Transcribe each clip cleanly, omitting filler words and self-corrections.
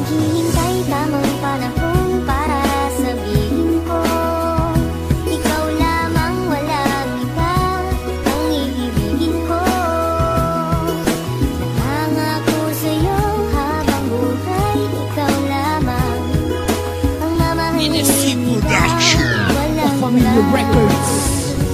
Naghihintay tamang panahon para sabihin ko, ikaw lamang, walang iba ang iibigin ko. Nangangako sa'yo habang buhay, ikaw lamang ang mamahalin. Walang iba.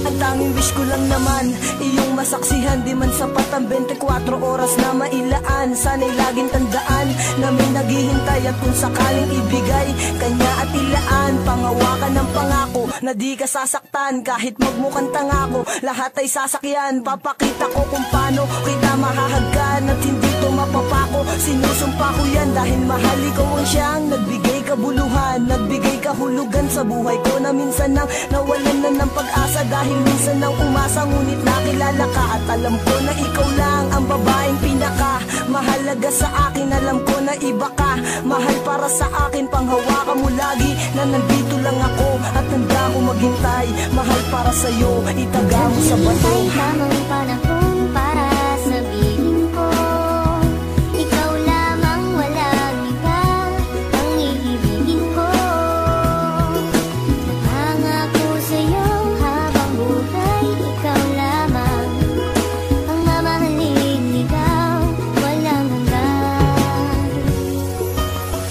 Ang tanging wish ko lang naman, iyong masaksihan. Di man sapat ang 24 oras na mailaan. Sana'y laging tandaan na may naghihintay. At kung sakaling ibigay, kanya at ilaan. Pangawakan ng pangako na di ka sasaktan. Kahit magmukhang tangako, lahat ay sasakyan. Papakita ko kung paano kita mahahagkan. At hindi to mapapako, sinusumpa ko yan. Dahil mahal ikaw ang siyang nagbigay kabuluhan, nagbigay kahulugan sa buhay ko. Na minsan nang nawalan na ng pag-asa, dahil minsan nang umasa. Ngunit nakilala ka at alam ko na ikaw lang ang babaeng pinaka mahalaga sa akin. Alam ko na iba ka, mahal para sa akin. Panghawakan mo lagi na nandito lang ako at handa ko maghintay. Mahal para sa'yo, itaga mo sa bato. Naghihintay tamang panahon para sabihin ko, ikaw lamang, walang iba ang iibigin ko. Nangangako sa'yo habang buhay, ikaw lamang ang mamahalin. Ikaw, walang hanggan.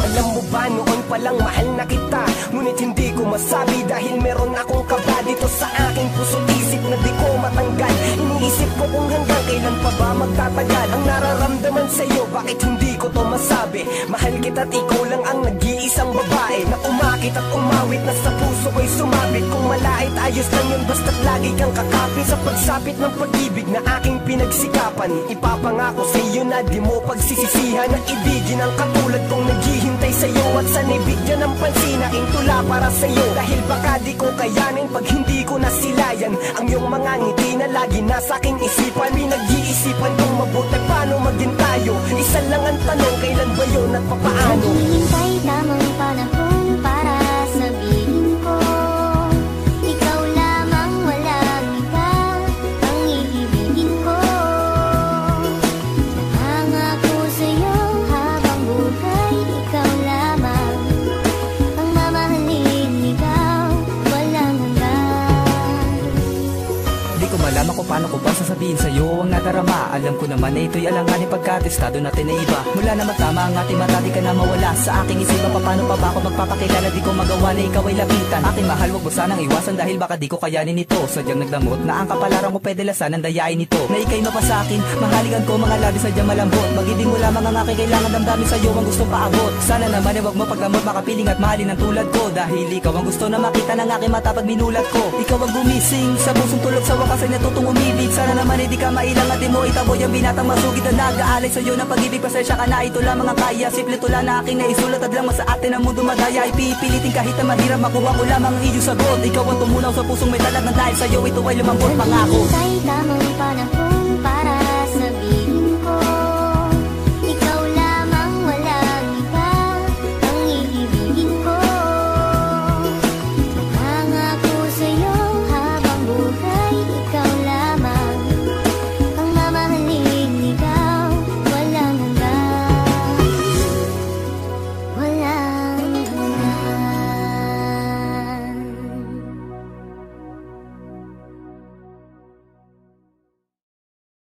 Alam mo ba, noon palang mahal na kita, ngunit hindi ko masabi dahil meron akong kaba dito sa aking puso't isip na di ko matanggal. Iniisip ko kung hanggang kailan pa ba magtatagal ang nararamdaman sa'yo. Bakit hindi ko to masabi? Mahal kita at ikaw lang ang nag-iisang babae na umakit at umawit, na sa puso ko'y sumabit. Kung malait, ayos lang yun, basta't lagi kang kakapit sa pagsapit ng pag-ibig na aking pinagsikapan. Ipapangako sa'yo na di mo pagsisisihan na ibigin ang katulad kong naghihintay sa'yo. At sana'y bigyan ng pansin na tula para sa'yo. Dahil baka di ko kayanin pag hindi ko nasilayan ang iyong mga ngiti na lagi nasa aking isipan. Pinag-iisipan kong mabuti paano maging tayo. Isa lang ang tanong, kailan ba yun at papaano? Naghihintay tamang panahon para sabihin ko, ikaw lamang, walang iba ang iibigin ko. Nangangako sa'yo habang buhay, ikaw lamang ang mamahalin. Ikaw, walang hanggan. Di ko malaman kung paano ko ba sasabihin sa'yo ang nadarama. Alam ko naman na ito'y alanganin pagkatestado natin na iba. Mula na magtama ang ating mata, di ka na mawala sa aking isipan. Paano pa ba ako magpapakilala? Di ko magawa na ikaw ay lapitan. Aking mahal, wag mo sanang iwasan dahil baka di ko kayanin ito. Sadyang nagdamot na ang kapalaran ko, pwede lasan ang dayain nito. Na ika'y mapasakin, mahaligan ko mga labi sadyang malambot. Mag-ibig mo lamang ang aking kailangan, damdamin sa'yo ang gustong paabot. Sana naman ay wag mo pagdamot, makapiling at mahalin ang tulad ko. Dahil ikaw ang gusto na makita ng aking mata pag minulat ko. Ikaw ang gumising sa pusong tulog, sa wakas ay natutong umibig. Sana naman ay di ka mailang at di mo itaboy ang binatang masugid na nag-aalay sa'yo ng pag-ibig. Pasensya ka na, ito lamang ang kaya. Simple tula na aking naisulat at lang sa atin ang mundo madaya. Ipipilitin kahit na mahirap, makuha ko lamang ang iyong sagot. Ikaw ang tumunaw sa pusong may talat na dahil sa'yo ito ay lumambot pangako. Naghihintay tamang panahon